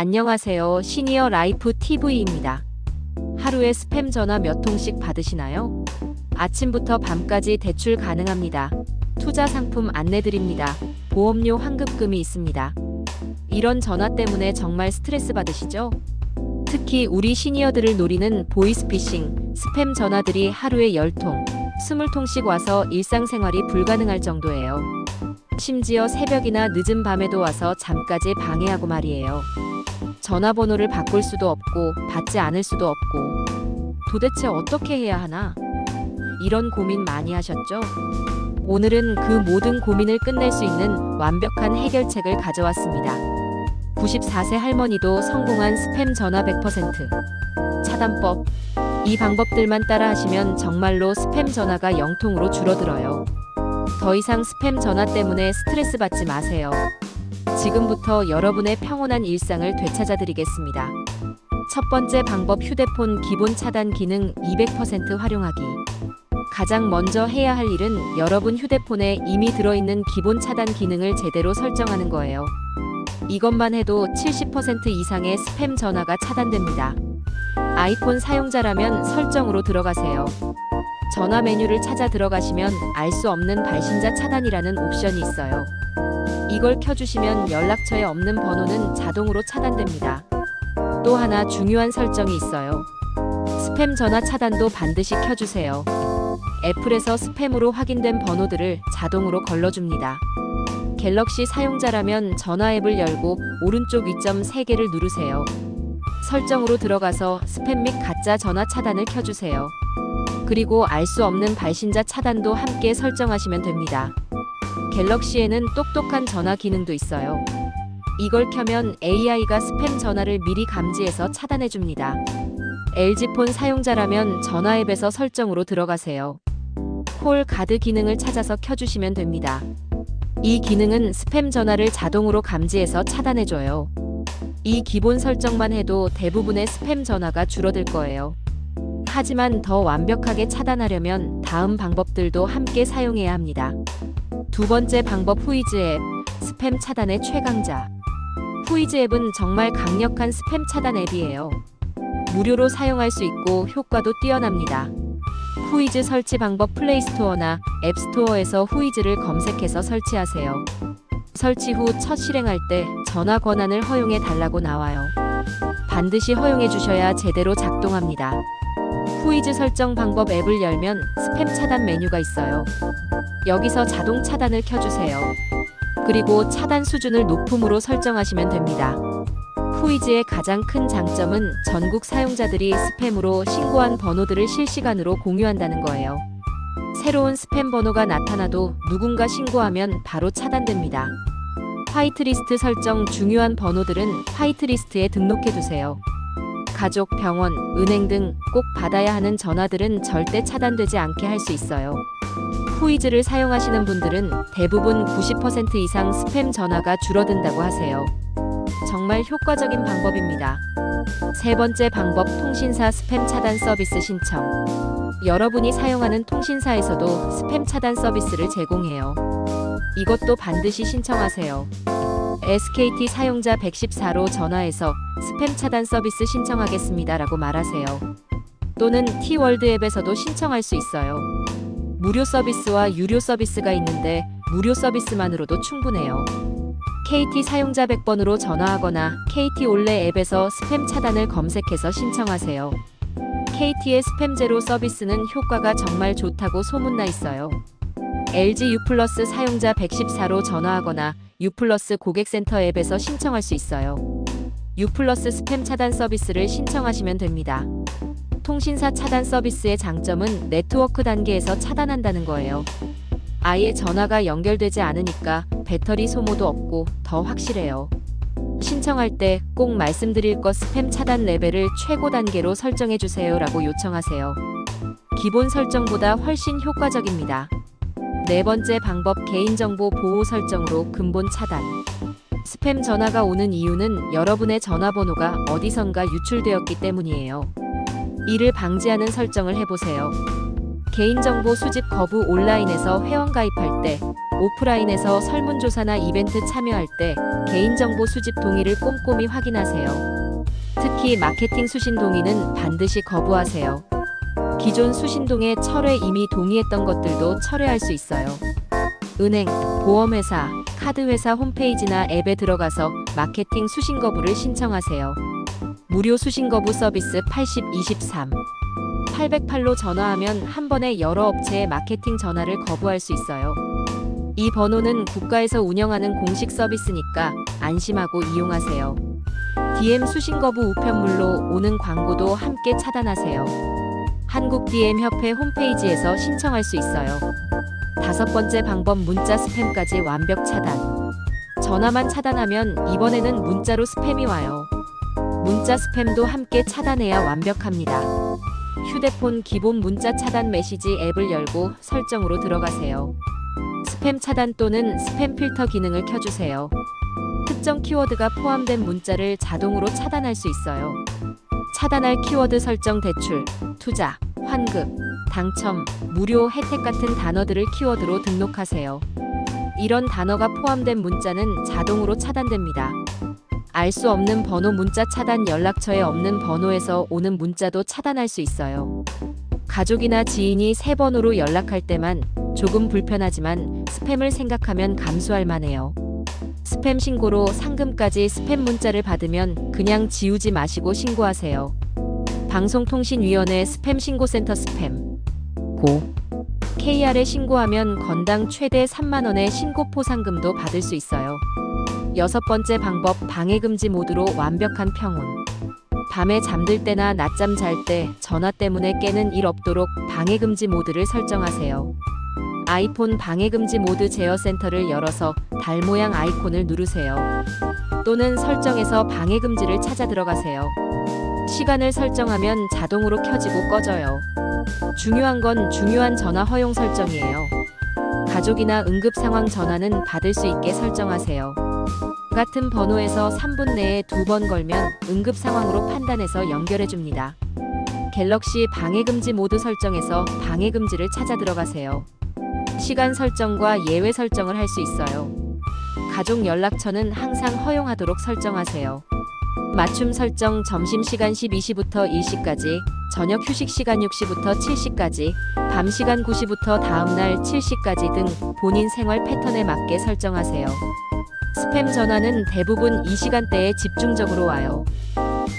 안녕하세요. 시니어 라이프 TV입니다. 하루에 스팸 전화 몇 통씩 받으시나요? 아침부터 밤까지 대출 가능합니다. 투자 상품 안내드립니다. 보험료 환급금이 있습니다. 이런 전화 때문에 정말 스트레스 받으시죠? 특히 우리 시니어들을 노리는 보이스피싱, 스팸 전화들이 하루에 10통, 20통씩 와서 일상생활이 불가능할 정도예요. 심지어 새벽이나 늦은 밤에도 와서 잠까지 방해하고 말이에요. 전화번호를 바꿀 수도 없고 받지 않을 수도 없고 도대체 어떻게 해야 하나? 이런 고민 많이 하셨죠? 오늘은 그 모든 고민을 끝낼 수 있는 완벽한 해결책을 가져왔습니다. 94세 할머니도 성공한 스팸 전화 100% 차단법. 이 방법들만 따라 하시면 정말로 스팸 전화가 0통으로 줄어들어요. 더 이상 스팸 전화 때문에 스트레스 받지 마세요. 지금부터 여러분의 평온한 일상을 되찾아 드리겠습니다. 첫 번째 방법, 휴대폰 기본 차단 기능 200% 활용하기. 가장 먼저 해야 할 일은 여러분 휴대폰에 이미 들어있는 기본 차단 기능을 제대로 설정하는 거예요. 이것만 해도 70% 이상의 스팸 전화가 차단됩니다. 아이폰 사용자라면 설정으로 들어가세요. 전화 메뉴를 찾아 들어가시면 알 수 없는 발신자 차단이라는 옵션이 있어요. 이걸 켜주시면 연락처에 없는 번호는 자동으로 차단됩니다. 또 하나 중요한 설정이 있어요. 스팸 전화 차단도 반드시 켜주세요. 애플에서 스팸으로 확인된 번호들을 자동으로 걸러줍니다. 갤럭시 사용자라면 전화 앱을 열고 오른쪽 위점 3개를 누르세요. 설정으로 들어가서 스팸 및 가짜 전화 차단을 켜주세요. 그리고 알 수 없는 발신자 차단도 함께 설정하시면 됩니다. 갤럭시에는 똑똑한 전화 기능도 있어요. 이걸 켜면 AI가 스팸 전화를 미리 감지해서 차단해줍니다. LG폰 사용자라면 전화 앱에서 설정으로 들어가세요. 콜 가드 기능을 찾아서 켜주시면 됩니다. 이 기능은 스팸 전화를 자동으로 감지해서 차단해줘요. 이 기본 설정만 해도 대부분의 스팸 전화가 줄어들 거예요. 하지만 더 완벽하게 차단하려면 다음 방법들도 함께 사용해야 합니다. 두 번째 방법, 후이즈 앱, 스팸 차단의 최강자. 후이즈 앱은 정말 강력한 스팸 차단 앱이에요. 무료로 사용할 수 있고 효과도 뛰어납니다. 후이즈 설치 방법, 플레이스토어나 앱스토어에서 후이즈를 검색해서 설치하세요. 설치 후 첫 실행할 때 전화 권한을 허용해 달라고 나와요. 반드시 허용해 주셔야 제대로 작동합니다. 후이즈 설정 방법, 앱을 열면 스팸 차단 메뉴가 있어요. 여기서 자동 차단을 켜주세요. 그리고 차단 수준을 높음으로 설정하시면 됩니다. 후이즈의 가장 큰 장점은 전국 사용자들이 스팸으로 신고한 번호들을 실시간으로 공유한다는 거예요. 새로운 스팸 번호가 나타나도 누군가 신고하면 바로 차단됩니다. 화이트리스트 설정, 중요한 번호들은 화이트리스트에 등록해두세요. 가족, 병원, 은행 등 꼭 받아야 하는 전화들은 절대 차단되지 않게 할 수 있어요. 후이즈를 사용하시는 분들은 대부분 90% 이상 스팸 전화가 줄어든다고 하세요. 정말 효과적인 방법입니다. 세 번째 방법, 통신사 스팸 차단 서비스 신청. 여러분이 사용하는 통신사에서도 스팸 차단 서비스를 제공해요. 이것도 반드시 신청하세요. SKT 사용자 114로 전화해서 스팸 차단 서비스 신청하겠습니다 라고 말하세요. 또는 T월드 앱에서도 신청할 수 있어요. 무료 서비스와 유료 서비스가 있는데 무료 서비스만으로도 충분해요. KT 사용자 100번으로 전화하거나 KT 올레 앱에서 스팸 차단을 검색해서 신청하세요. KT의 스팸 제로 서비스는 효과가 정말 좋다고 소문나 있어요. LG U+ 사용자 114로 전화하거나 U+ 고객센터 앱에서 신청할 수 있어요. U+ 스팸 차단 서비스를 신청하시면 됩니다. 통신사 차단 서비스의 장점은 네트워크 단계에서 차단한다는 거예요. 아예 전화가 연결되지 않으니까 배터리 소모도 없고 더 확실해요. 신청할 때 꼭 말씀드릴 것, 스팸 차단 레벨을 최고 단계로 설정해 주세요 라고 요청하세요. 기본 설정보다 훨씬 효과적입니다. 네 번째 방법, 개인정보 보호 설정으로 근본 차단. 스팸 전화가 오는 이유는 여러분의 전화번호가 어디선가 유출되었기 때문이에요. 이를 방지하는 설정을 해보세요. 개인정보 수집 거부, 온라인에서 회원 가입할 때 오프라인에서 설문조사나 이벤트 참여할 때 개인정보 수집 동의를 꼼꼼히 확인하세요. 특히 마케팅 수신 동의는 반드시 거부하세요. 기존 수신 동의 철회 이미 동의했던 것들도 철회할 수 있어요. 은행, 보험회사, 카드회사 홈페이지나 앱에 들어가서 마케팅 수신 거부를 신청하세요. 무료 수신 거부 서비스 8023 808로 전화하면 한 번에 여러 업체의 마케팅 전화를 거부할 수 있어요. 이 번호는 국가에서 운영하는 공식 서비스니까 안심하고 이용하세요. DM 수신 거부 우편물로 오는 광고도 함께 차단하세요. 한국 DM 협회 홈페이지에서 신청할 수 있어요. 5번째 방법 문자 스팸까지 완벽 차단. 전화만 차단하면 이번에는 문자로 스팸이 와요. 문자 스팸도 함께 차단해야 완벽합니다. 휴대폰 기본 문자 차단 메시지 앱을 열고 설정으로 들어가세요. 스팸 차단 또는 스팸 필터 기능을 켜주세요. 특정 키워드가 포함된 문자를 자동으로 차단할 수 있어요. 차단할 키워드 설정 대출, 투자, 환급, 당첨, 무료 혜택 같은 단어들을 키워드로 등록하세요. 이런 단어가 포함된 문자는 자동으로 차단됩니다. 알 수 없는 번호 문자 차단 연락처에 없는 번호에서 오는 문자도 차단할 수 있어요. 가족이나 지인이 새 번호로 연락할 때만 조금 불편하지만 스팸을 생각하면 감수할 만해요. 스팸 신고로 상금까지 스팸 문자를 받으면 그냥 지우지 마시고 신고하세요. 방송통신위원회 스팸 신고센터 스팸 고 KR에 신고하면 건당 최대 3만 원의 신고 포상금도 받을 수 있어요. 6번째 방법 방해금지 모드로 완벽한 평온. 밤에 잠들 때나 낮잠 잘 때 전화 때문에 깨는 일 없도록 방해금지 모드를 설정하세요. 아이폰 방해금지 모드 제어 센터를 열어서 달 모양 아이콘을 누르세요. 또는 설정에서 방해금지를 찾아 들어가세요. 시간을 설정하면 자동으로 켜지고 꺼져요. 중요한 건 중요한 전화 허용 설정이에요. 가족이나 응급 상황 전화는 받을 수 있게 설정하세요. 같은 번호에서 3분 내에 2번 걸면 응급 상황으로 판단해서 연결해 줍니다. 갤럭시 방해금지 모드 설정에서 방해금지를 찾아 들어가세요. 시간 설정과 예외 설정을 할 수 있어요. 가족 연락처는 항상 허용하도록 설정하세요. 맞춤 설정 점심시간 12시부터 1시까지, 저녁 휴식시간 6시부터 7시까지, 밤시간 9시부터 다음날 7시까지 등 본인 생활 패턴에 맞게 설정하세요. 스팸 전화는 대부분 이 시간대에 집중적으로 와요.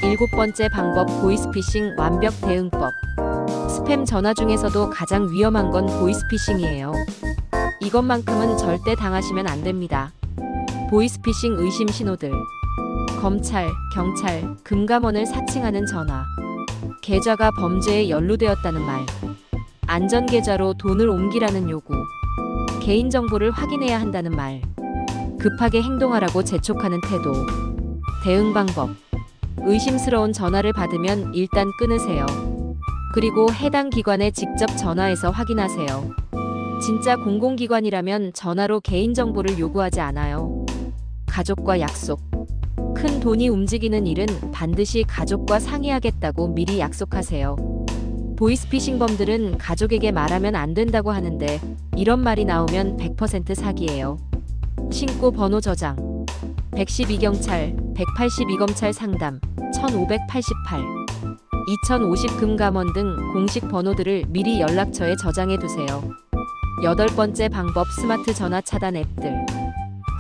7번째 방법 보이스피싱 완벽 대응법. 스팸 전화 중에서도 가장 위험한 건 보이스피싱이에요. 이것만큼은 절대 당하시면 안 됩니다. 보이스피싱 의심 신호들. 검찰, 경찰, 금감원을 사칭하는 전화. 계좌가 범죄에 연루되었다는 말. 안전계좌로 돈을 옮기라는 요구. 개인정보를 확인해야 한다는 말. 급하게 행동하라고 재촉하는 태도. 대응 방법. 의심스러운 전화를 받으면 일단 끊으세요. 그리고 해당 기관에 직접 전화해서 확인하세요. 진짜 공공기관이라면 전화로 개인정보를 요구하지 않아요. 가족과 약속. 큰 돈이 움직이는 일은 반드시 가족과 상의하겠다고 미리 약속하세요. 보이스피싱범들은 가족에게 말하면 안 된다고 하는데 이런 말이 나오면 100% 사기예요. 신고 번호 저장. 112경찰, 182검찰 상담, 1588, 2050 금감원 등 공식 번호들을 미리 연락처에 저장해 두세요. 8번째 방법 스마트 전화 차단 앱들.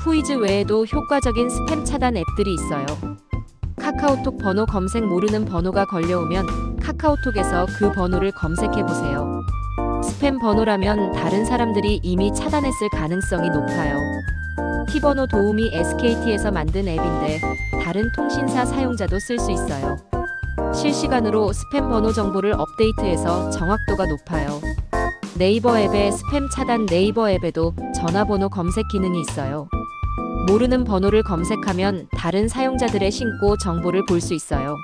후이즈 외에도 효과적인 스팸 차단 앱들이 있어요. 카카오톡 번호 검색 모르는 번호가 걸려오면 카카오톡에서 그 번호를 검색해 보세요. 스팸 번호라면 다른 사람들이 이미 차단했을 가능성이 높아요. T번호 도우미 SKT에서 만든 앱인데 다른 통신사 사용자도 쓸 수 있어요. 실시간으로 스팸 번호 정보를 업데이트해서 정확도가 높아요. 네이버 앱의 스팸 차단. 네이버 앱에도 전화번호 검색 기능이 있어요. 모르는 번호를 검색하면 다른 사용자들의 신고 정보를 볼 수 있어요.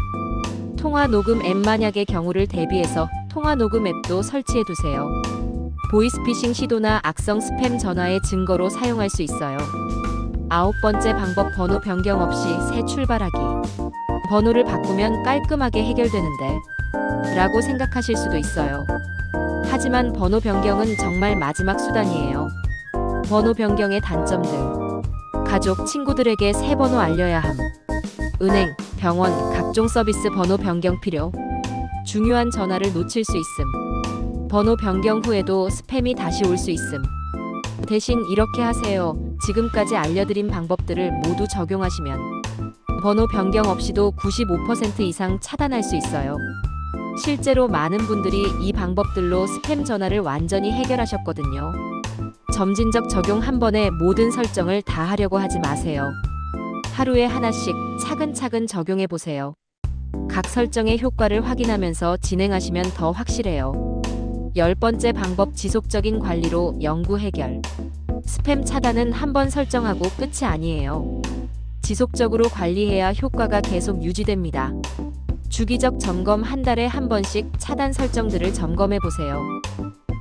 통화 녹음 앱. 만약의 경우를 대비해서 통화 녹음 앱도 설치해 두세요. 보이스피싱 시도나 악성 스팸 전화의 증거로 사용할 수 있어요. 9번째 방법 번호 변경 없이 새 출발하기. 번호를 바꾸면 깔끔하게 해결되는데 라고 생각하실 수도 있어요. 하지만 번호 변경은 정말 마지막 수단이에요. 번호 변경의 단점들. 가족, 친구들에게 새 번호 알려야 함. 은행, 병원, 각종 서비스 번호 변경 필요. 중요한 전화를 놓칠 수 있음. 번호 변경 후에도 스팸이 다시 올 수 있음. 대신 이렇게 하세요. 지금까지 알려드린 방법들을 모두 적용하시면 번호 변경 없이도 95% 이상 차단할 수 있어요. 실제로 많은 분들이 이 방법들로 스팸 전화를 완전히 해결하셨거든요. 점진적 적용 한 번에 모든 설정을 다 하려고 하지 마세요. 하루에 하나씩 차근차근 적용해 보세요. 각 설정의 효과를 확인하면서 진행하시면 더 확실해요. 10번째 방법, 지속적인 관리로 영구 해결. 스팸 차단은 한 번 설정하고 끝이 아니에요. 지속적으로 관리해야 효과가 계속 유지됩니다. 주기적 점검, 한 달에 한 번씩 차단 설정들을 점검해 보세요.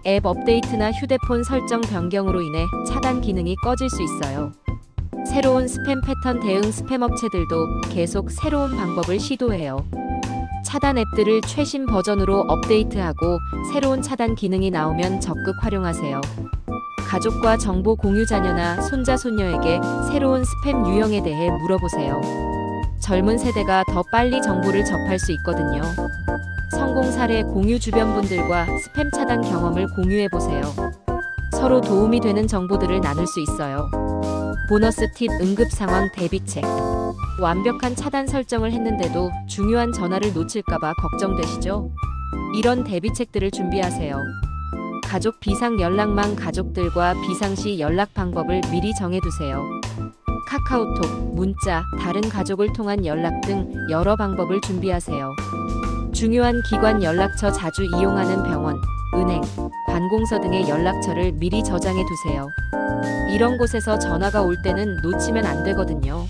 앱 업데이트나 휴대폰 설정 변경으로 인해 차단 기능이 꺼질 수 있어요. 새로운 스팸 패턴 대응, 스팸 업체들도 계속 새로운 방법을 시도해요. 차단 앱들을 최신 버전으로 업데이트하고 새로운 차단 기능이 나오면 적극 활용하세요. 가족과 정보 공유, 자녀나 손자, 손녀에게 새로운 스팸 유형에 대해 물어보세요. 젊은 세대가 더 빨리 정보를 접할 수 있거든요. 성공 사례 공유, 주변 분들과 스팸 차단 경험을 공유해보세요. 서로 도움이 되는 정보들을 나눌 수 있어요. 보너스 팁, 응급 상황 대비책. 완벽한 차단 설정을 했는데도 중요한 전화를 놓칠까봐 걱정되시죠? 이런 대비책들을 준비하세요. 가족 비상 연락망, 가족들과 비상시 연락 방법을 미리 정해두세요. 카카오톡, 문자, 다른 가족을 통한 연락 등 여러 방법을 준비하세요. 중요한 기관 연락처, 자주 이용하는 병원, 은행, 관공서 등의 연락처를 미리 저장해 두세요. 이런 곳에서 전화가 올 때는 놓치면 안 되거든요.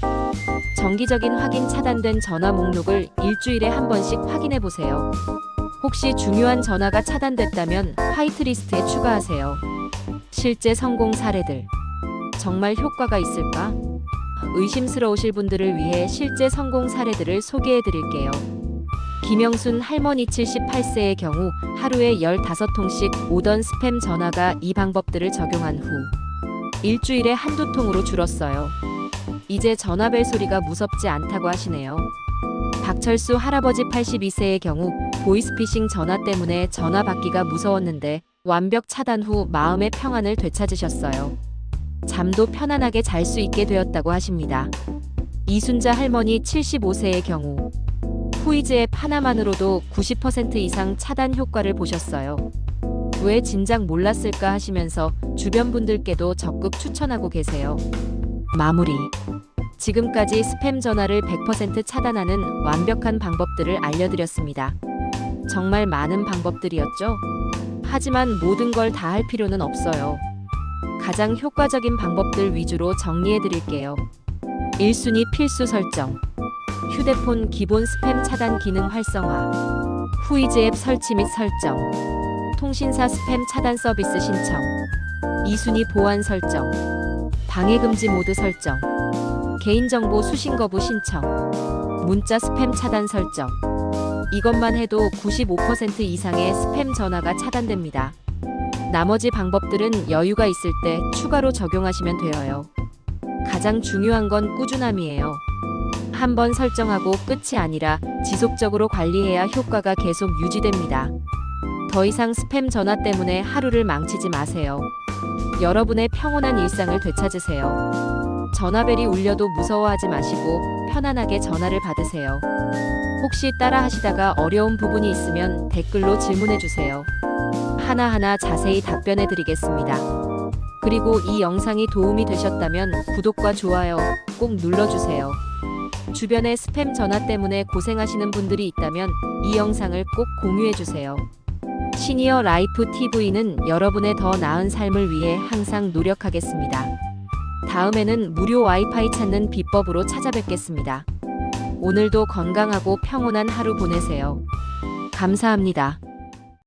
정기적인 확인, 차단된 전화 목록을 일주일에 한 번씩 확인해 보세요. 혹시 중요한 전화가 차단됐다면 화이트리스트에 추가하세요. 실제 성공 사례들. 정말 효과가 있을까? 의심스러우실 분들을 위해 실제 성공 사례들을 소개해 드릴게요. 김영순 할머니 78세의 경우 하루에 15통씩 오던 스팸 전화가 이 방법들을 적용한 후 일주일에 한두 통으로 줄었어요. 이제 전화벨 소리가 무섭지 않다고 하시네요. 박철수 할아버지 82세의 경우 보이스피싱 전화 때문에 전화 받기가 무서웠는데 완벽 차단 후 마음의 평안을 되찾으셨어요. 잠도 편안하게 잘 수 있게 되었다고 하십니다. 이순자 할머니 75세의 경우 후이즈 앱 하나만으로도 90% 이상 차단 효과를 보셨어요. 왜 진작 몰랐을까 하시면서 주변 분들께도 적극 추천하고 계세요. 마무리. 지금까지 스팸 전화를 100% 차단하는 완벽한 방법들을 알려드렸습니다. 정말 많은 방법들이었죠? 하지만 모든 걸 다 할 필요는 없어요. 가장 효과적인 방법들 위주로 정리해 드릴게요. 1순위 필수 설정. 휴대폰 기본 스팸 차단 기능 활성화. 후이즈 앱 설치 및 설정. 통신사 스팸 차단 서비스 신청. 2순위 보안 설정. 방해금지 모드 설정. 개인정보 수신 거부 신청. 문자 스팸 차단 설정. 이것만 해도 95% 이상의 스팸 전화가 차단됩니다. 나머지 방법들은 여유가 있을 때 추가로 적용하시면 되어요. 가장 중요한 건 꾸준함이에요. 한 번 설정하고 끝이 아니라 지속적으로 관리해야 효과가 계속 유지됩니다. 더 이상 스팸 전화 때문에 하루를 망치지 마세요. 여러분의 평온한 일상을 되찾으세요. 전화벨이 울려도 무서워하지 마시고 편안하게 전화를 받으세요. 혹시 따라 하시다가 어려운 부분이 있으면 댓글로 질문해 주세요. 하나하나 자세히 답변해 드리겠습니다. 그리고 이 영상이 도움이 되셨다면 구독과 좋아요 꼭 눌러주세요. 주변에 스팸 전화 때문에 고생하시는 분들이 있다면 이 영상을 꼭 공유해 주세요. 시니어 라이프 TV는 여러분의 더 나은 삶을 위해 항상 노력하겠습니다. 다음에는 무료 와이파이 찾는 비법으로 찾아뵙겠습니다. 오늘도 건강하고 평온한 하루 보내세요. 감사합니다.